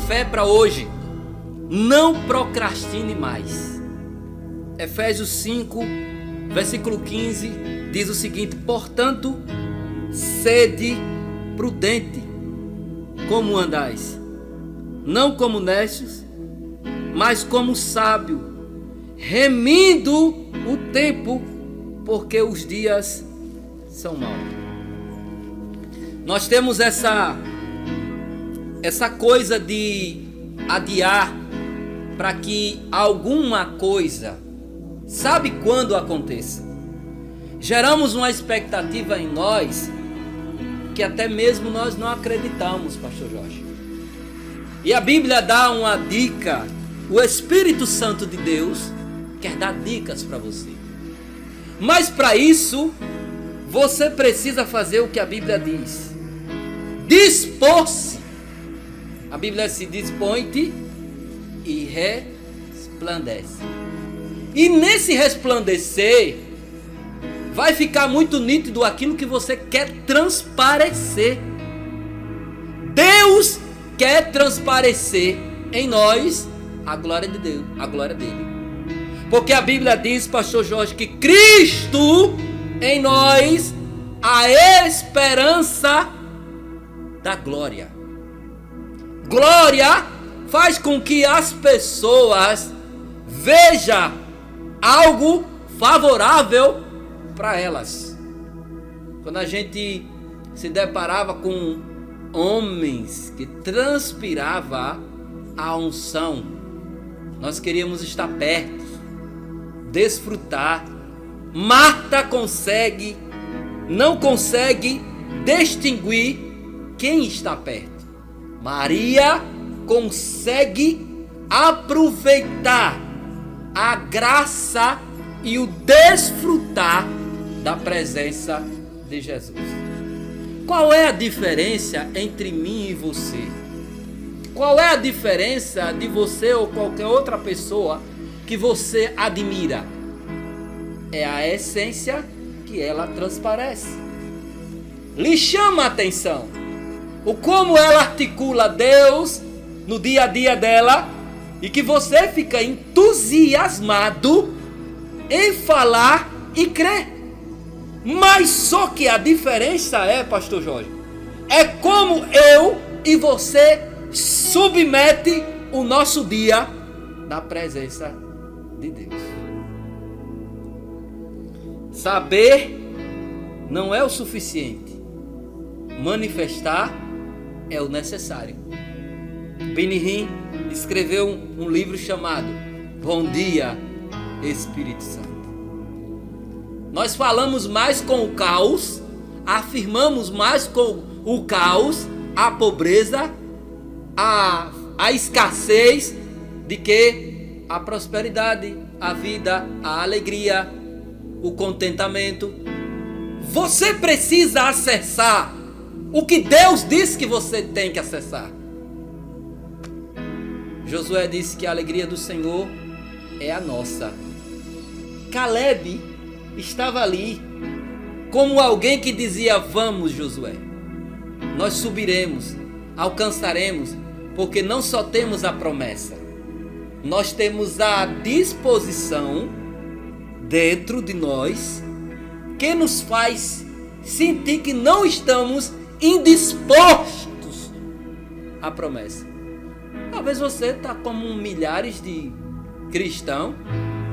fé para hoje. Não procrastine mais. Efésios 5, versículo 15, diz o seguinte: portanto, sede prudente, como andais, não como necios, mas como sábio, remindo o tempo, porque os dias são maus. Nós temos essa coisa de adiar para que alguma coisa, sabe quando aconteça. Geramos uma expectativa em nós que até mesmo nós não acreditamos, pastor Jorge. E a Bíblia dá uma dica. O Espírito Santo de Deus quer dar dicas para você. Mas para isso, você precisa fazer o que a Bíblia diz. Dispor-se. A Bíblia se dispõe-te e resplandece. E nesse resplandecer, vai ficar muito nítido aquilo que você quer transparecer. Deus quer transparecer em nós a glória de Deus, a glória dele. Porque a Bíblia diz, pastor Jorge, que Cristo em nós, a esperança da glória. Glória faz com que as pessoas vejam algo favorável para elas. Quando a gente se deparava com homens que transpirava a unção, nós queríamos estar perto, desfrutar. Marta não consegue distinguir quem está perto. Maria consegue aproveitar a graça e o desfrutar da presença de Jesus. Qual é a diferença entre mim e você? Qual é a diferença de você ou qualquer outra pessoa que você admira? É a essência que ela transparece. Lhe chama a atenção o como ela articula Deus no dia a dia dela e que você fica entusiasmado em falar e crer. Mas só que a diferença é, pastor Jorge, é como eu e você submete o nosso dia na presença de Deus. Saber não é o suficiente. Manifestar é o necessário. Benihim escreveu um livro chamado Bom Dia, Espírito Santo. Nós falamos mais com o caos, afirmamos mais com o caos, a pobreza, a escassez, de que a prosperidade, a vida, a alegria, o contentamento. Você precisa acessar o que Deus disse que você tem que acessar. Josué disse que a alegria do Senhor é a nossa. Caleb estava ali como alguém que dizia: vamos, Josué, nós subiremos, alcançaremos, porque não só temos a promessa, nós temos a disposição dentro de nós que nos faz sentir que não estamos indispostos à promessa. Talvez você está como milhares de cristãos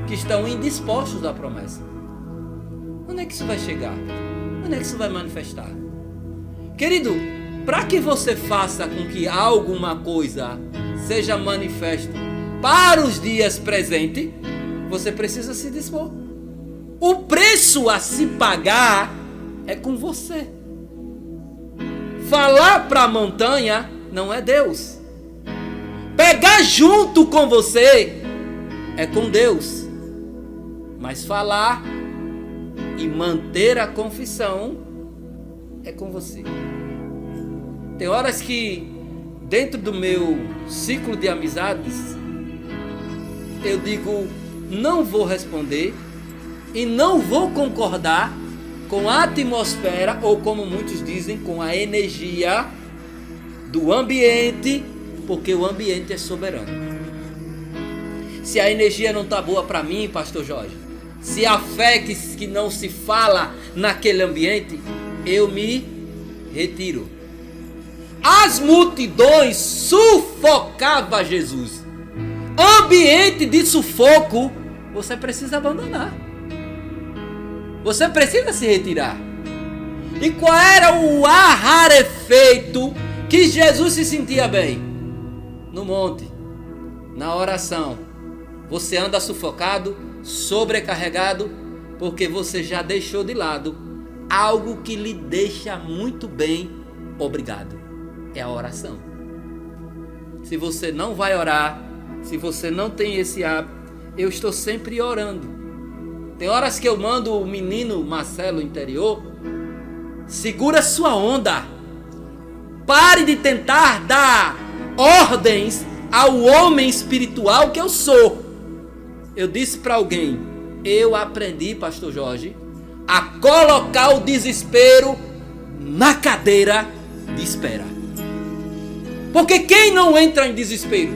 que estão indispostos à promessa. Onde é que isso vai chegar? Onde é que isso vai manifestar? Querido, para que você faça com que alguma coisa seja manifesta para os dias presentes, você precisa se dispor. O preço a se pagar é com você. Falar para a montanha não é Deus. Pegar junto com você é com Deus. Mas falar e manter a confissão é com você. Tem horas que dentro do meu ciclo de amizades eu digo: não vou responder e não vou concordar com a atmosfera, ou como muitos dizem, com a energia do ambiente porque o ambiente é soberano. Se a energia não está boa para mim, pastor Jorge, se a fé que não se fala naquele ambiente, eu me retiro. As multidões sufocavam Jesus. Ambiente de sufoco, você precisa abandonar. Você precisa se retirar. E qual era o rarefeito que Jesus se sentia bem? No monte, na oração. Você anda sufocado, sobrecarregado, porque você já deixou de lado algo que lhe deixa muito bem, obrigado. É a oração. Se você não vai orar, se você não tem esse hábito, eu estou sempre orando. Tem horas que eu mando o menino Marcelo interior, segura sua onda. Pare de tentar dar ordens ao homem espiritual que eu sou. Eu disse para alguém, eu aprendi, pastor Jorge, a colocar o desespero na cadeira de espera. Porque quem não entra em desespero?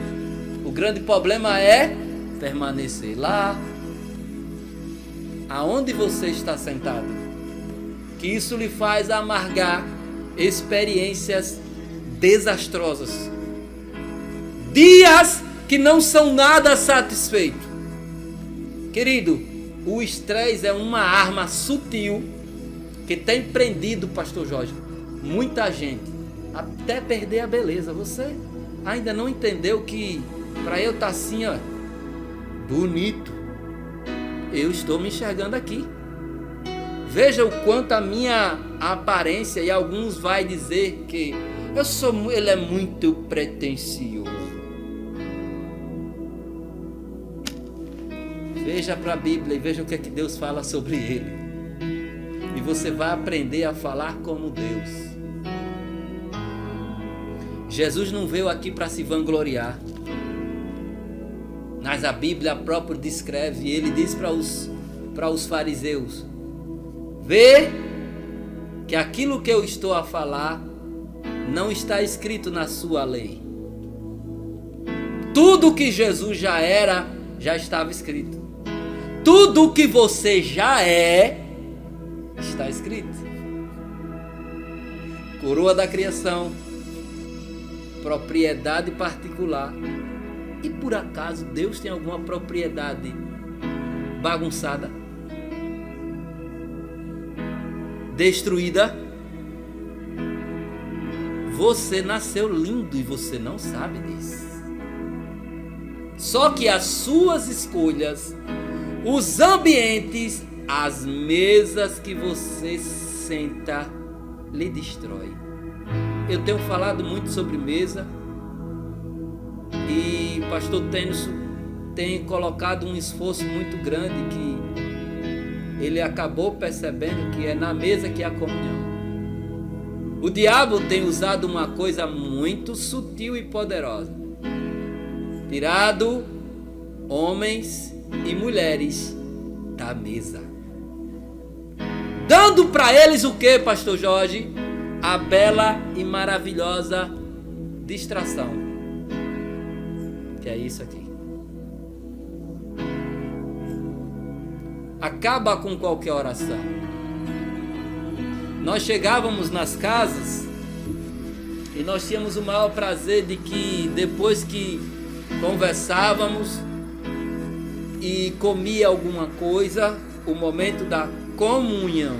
O grande problema é permanecer lá, aonde você está sentado. Que isso lhe faz amargar experiências desastrosas. Dias que não são nada satisfeitos. Querido, o estresse é uma arma sutil que tem prendido, pastor Jorge, muita gente, até perder a beleza. Você ainda não entendeu que para eu estar assim, ó, bonito, eu estou me enxergando aqui. Veja o quanto a minha aparência, e alguns vai dizer que ele é muito pretensioso. Veja para a Bíblia e veja o que é que Deus fala sobre ele. E você vai aprender a falar como Deus. Jesus não veio aqui para se vangloriar. Mas a Bíblia própria descreve, e ele diz para os fariseus: vê que aquilo que eu estou a falar não está escrito na sua lei. Tudo que Jesus já era, já estava escrito. Tudo que você já é, está escrito. Coroa da criação, propriedade particular. E por acaso Deus tem alguma propriedade bagunçada? Destruída? Você nasceu lindo e você não sabe disso. Só que as suas escolhas, os ambientes, as mesas que você senta, lhe destrói. Eu tenho falado muito sobre mesa e pastor Tênison tem colocado um esforço muito grande que ele acabou percebendo que é na mesa que há comunhão. O diabo tem usado uma coisa muito sutil e poderosa. Tirado homens e mulheres da mesa. Dando para eles o que, pastor Jorge? A bela e maravilhosa distração. Que é isso aqui. Acaba com qualquer oração. Nós chegávamos nas casas e nós tínhamos o maior prazer de que depois que conversávamos e comia alguma coisa, o momento da comunhão.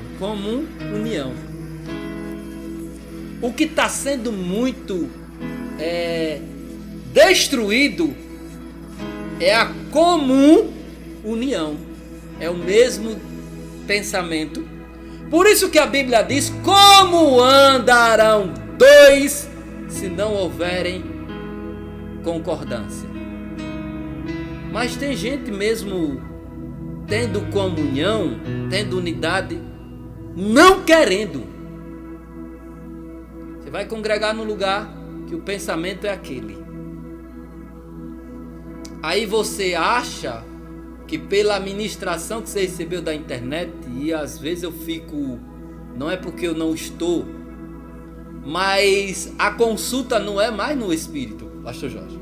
O que está sendo muito destruído é a comunhão. É o mesmo pensamento. Por isso que a Bíblia diz: como andarão dois se não houverem concordância? Mas tem gente mesmo tendo comunhão, tendo unidade, não querendo. Você vai congregar num lugar que o pensamento é aquele. Aí você acha que pela ministração que você recebeu da internet, e às vezes eu fico, não é porque eu não estou, mas a consulta não é mais no espírito. Pastor Jorge.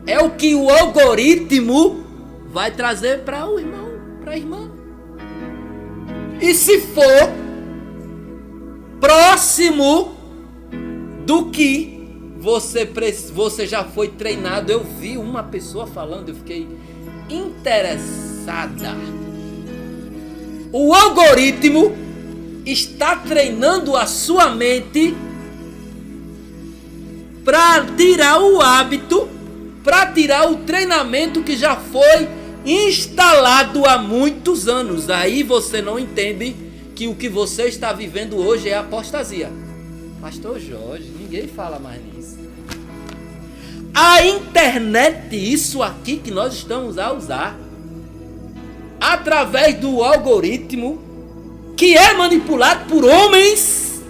É o que o algoritmo vai trazer para o irmão, para a irmã. E se for próximo do que você já foi treinado, eu vi uma pessoa falando, eu fiquei interessada. O algoritmo está treinando a sua mente para tirar o hábito, para tirar o treinamento que já foi instalado há muitos anos. Aí você não entende que o que você está vivendo hoje é apostasia. Pastor Jorge, ninguém fala mais nisso. A internet, isso aqui que nós estamos a usar, através do algoritmo, que é manipulado por homens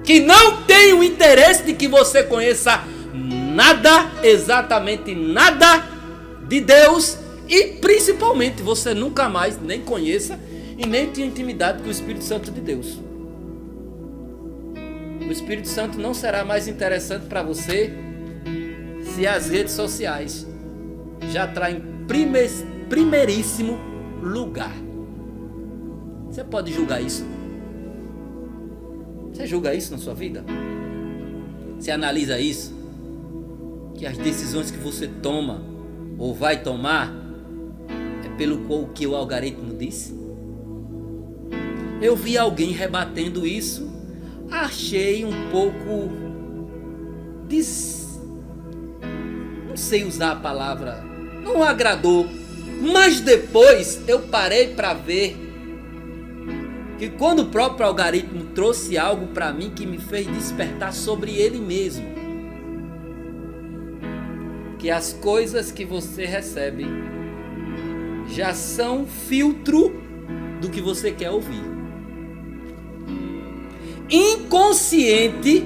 que não têm o interesse de que você conheça nada, exatamente nada de Deus, e principalmente você nunca mais nem conheça e nem tenha intimidade com o Espírito Santo de Deus. O Espírito Santo não será mais interessante para você se as redes sociais já traem primeiríssimo lugar. Você pode julgar isso? Você julga isso na sua vida? Você analisa isso? Que as decisões que você toma ou vai tomar é pelo que o algoritmo disse? Eu vi alguém rebatendo isso, achei um pouco não sei usar a palavra, não agradou, mas depois eu parei para ver que quando o próprio algoritmo trouxe algo para mim que me fez despertar sobre ele mesmo, que as coisas que você recebe já são filtro do que você quer ouvir. Inconsciente,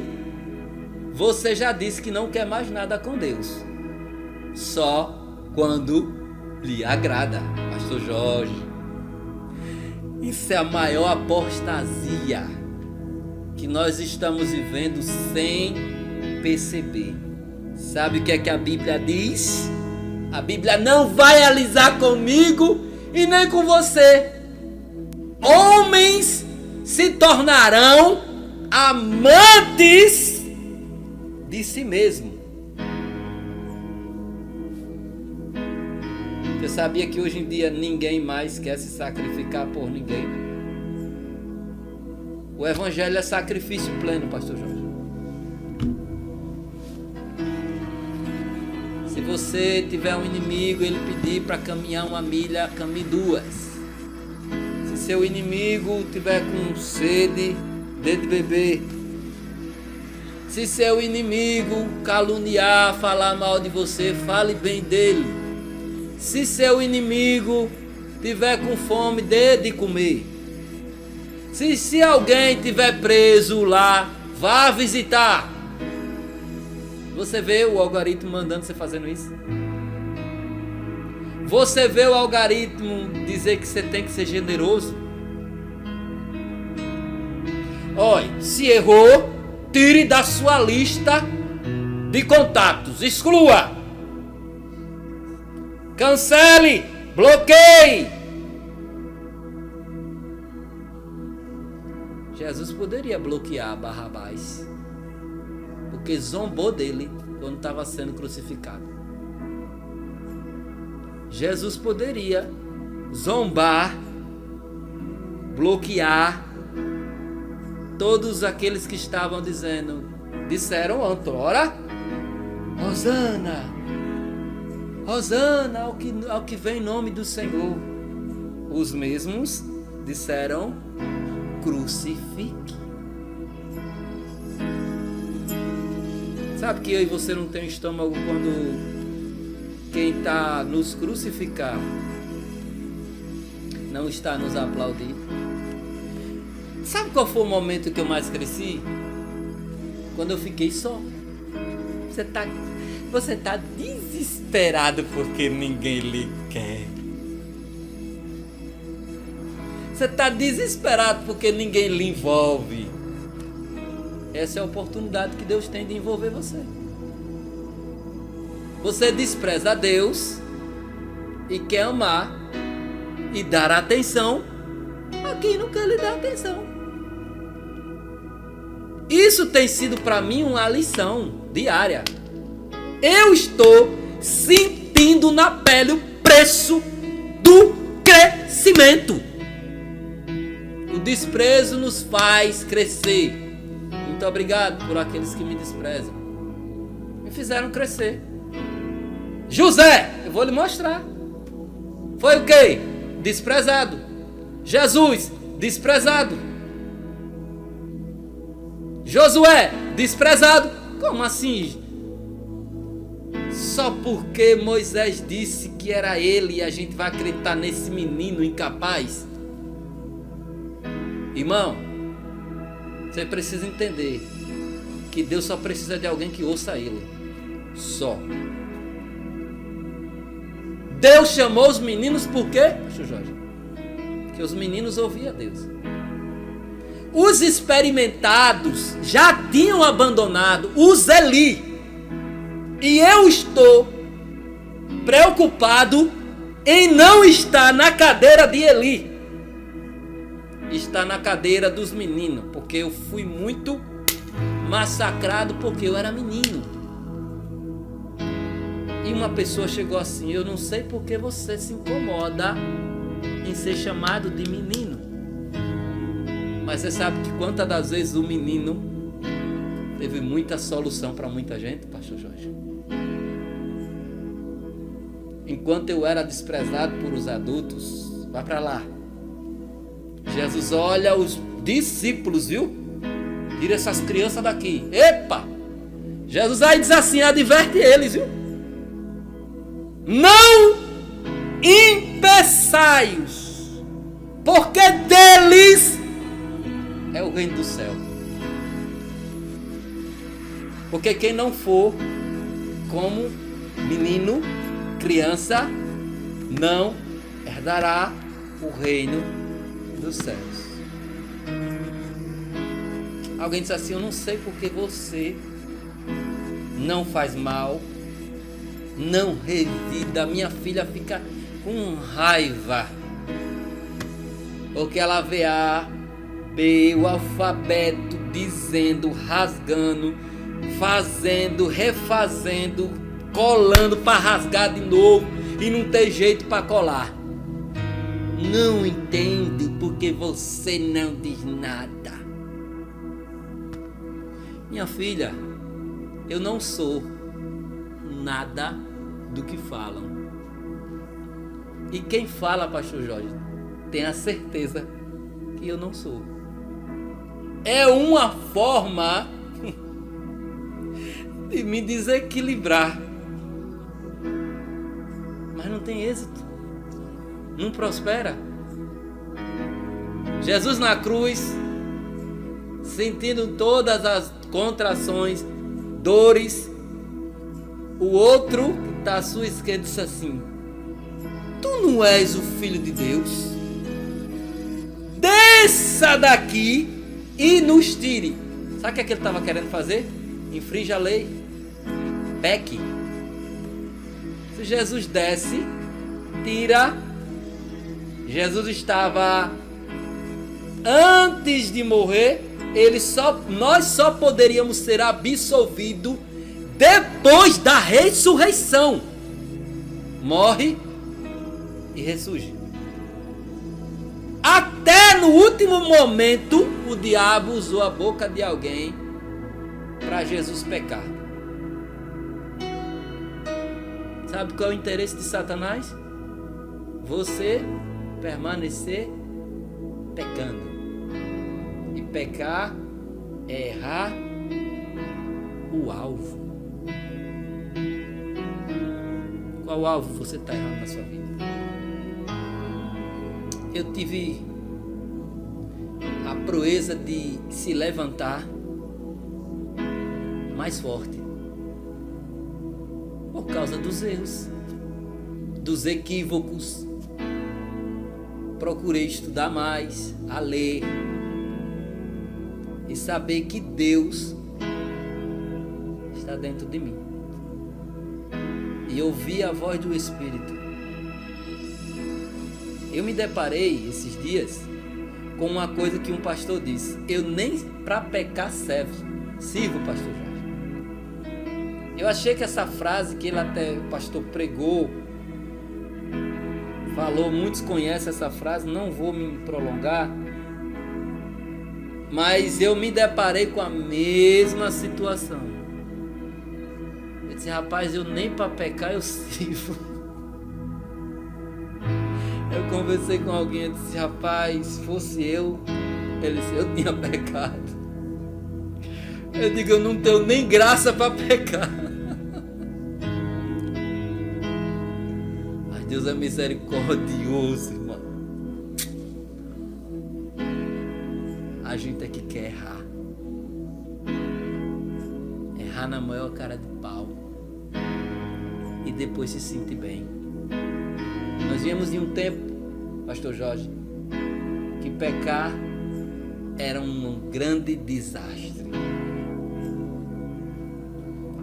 você já disse que não quer mais nada com Deus, só quando lhe agrada. Pastor Jorge, isso é a maior apostasia que nós estamos vivendo sem perceber. Sabe o que é que a Bíblia diz? A Bíblia não vai alisar comigo e nem com você. Homens se tornarão amantes de si mesmo. Você sabia que hoje em dia ninguém mais quer se sacrificar por ninguém? O evangelho é sacrifício pleno, pastor Jorge. Se você tiver um inimigo, ele pedir para caminhar 1 milha, caminhe 2. Se seu inimigo tiver com sede, dê de beber. Se seu inimigo caluniar, falar mal de você, fale bem dele. Se seu inimigo tiver com fome, dê de comer. Se alguém tiver preso lá, vá visitar. Você vê o algoritmo mandando você fazendo isso? Você vê o algoritmo dizer que você tem que ser generoso? Olha, se errou, tire da sua lista de contatos, exclua. Cancele, bloqueie. Jesus poderia bloquear Barrabás, porque zombou dele quando estava sendo crucificado. Jesus poderia zombar, bloquear todos aqueles que estavam disseram outrora, Hosana, Hosana ao que vem em nome do Senhor. Os mesmos disseram, crucifique. Sabe que eu e você não tem estômago quando quem está nos crucificar não está nos aplaudir? Sabe qual foi o momento que eu mais cresci? Quando eu fiquei só. Você tá desesperado porque ninguém lhe quer. Você está desesperado porque ninguém lhe envolve. Essa é a oportunidade que Deus tem de envolver você. Você despreza a Deus e quer amar e dar atenção a quem não quer lhe dar atenção. Isso tem sido para mim uma lição diária. Eu estou sentindo na pele o preço do crescimento. O desprezo nos faz crescer. Muito obrigado por aqueles que me desprezam. Me fizeram crescer. José, eu vou lhe mostrar. Foi o quê? Desprezado. Jesus, desprezado. Josué, desprezado. Como assim? Só porque Moisés disse que era ele e a gente vai acreditar nesse menino incapaz? Irmão, você precisa entender que Deus só precisa de alguém que ouça ele. Só. Deus chamou os meninos por quê, Pastor Jorge? Porque os meninos ouviam Deus. Os experimentados já tinham abandonado os Eli. E eu estou preocupado em não estar na cadeira de Eli. Estar na cadeira dos meninos. Porque eu fui muito massacrado porque eu era menino. E uma pessoa chegou assim: eu não sei porque você se incomoda em ser chamado de menino. Mas você sabe que quantas das vezes o menino teve muita solução para muita gente, Pastor Jorge? Enquanto eu era desprezado por os adultos, vá para lá. Jesus olha os discípulos, viu? Tira essas crianças daqui. Epa! Jesus aí diz assim, adverte eles, viu? Não impeçai-os, porque deles é o reino do céu. Porque quem não for como menino, criança, não herdará o reino dos céus. Alguém disse assim: eu não sei porque você não faz mal, não revida. Minha filha fica com raiva porque ela vê A, B, o alfabeto dizendo, rasgando, fazendo, refazendo, colando para rasgar de novo e não tem jeito para colar. Não entende porque você não diz nada. Minha filha, eu não sou nada do que falam. E quem fala, Pastor Jorge, tem a certeza que eu não sou. É uma forma de me desequilibrar. Mas não tem êxito. Não prospera. Jesus na cruz, sentindo todas as contrações, dores, o outro que está à sua esquerda disse assim: tu não és o Filho de Deus? Desça daqui e nos tire. Sabe o que é que ele estava querendo fazer? Infringe a lei. Peque. Se Jesus desce, tira. Jesus estava, antes de morrer, nós só poderíamos ser absolvidos depois da ressurreição. Morre e ressurge. Até no último momento, o diabo usou a boca de alguém para Jesus pecar. Sabe qual é o interesse de Satanás? Você permanecer pecando. E pecar é errar o alvo. Qual alvo você está errando na sua vida? Eu tive a proeza de se levantar mais forte por causa dos erros, dos equívocos. Procurei estudar mais, a ler e saber que Deus está dentro de mim. e ouvi a voz do Espírito. Eu me deparei esses dias com uma coisa que um pastor disse: eu nem para pecar sirvo, pastor Jorge. Eu achei que essa frase que o pastor pregou, falou, muitos conhecem essa frase, não vou me prolongar, mas eu me deparei com a mesma situação. Eu disse: rapaz, eu nem para pecar eu sirvo. Eu conversei com alguém e disse: rapaz, se fosse eu, ele disse: eu tinha pecado. Eu digo: eu não tenho nem graça para pecar. Mas Deus é misericordioso, irmão. A gente é que quer errar. Errar na maior cara de pau. E depois se sentir bem. Nós viemos de um tempo, pastor Jorge, que pecar era um grande desastre.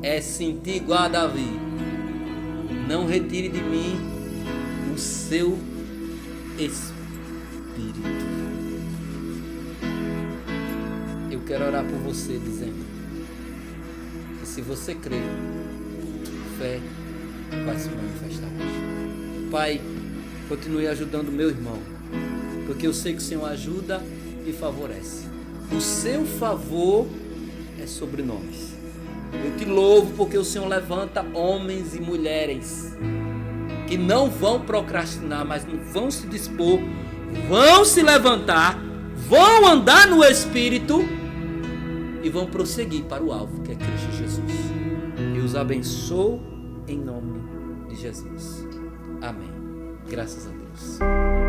É sentir igual a Davi: não retire de mim o seu Espírito. Eu quero orar por você dizendo que se você crer, fé vai se manifestar hoje. Pai, continue ajudando meu irmão, porque eu sei que o Senhor ajuda e favorece. O seu favor é sobre nós. Eu te louvo porque o Senhor levanta homens e mulheres que não vão procrastinar, mas vão se dispor, vão se levantar, vão andar no Espírito e vão prosseguir para o alvo, que é Cristo Jesus. Eu os abençoo em nome de Jesus. Amém. Graças a Deus.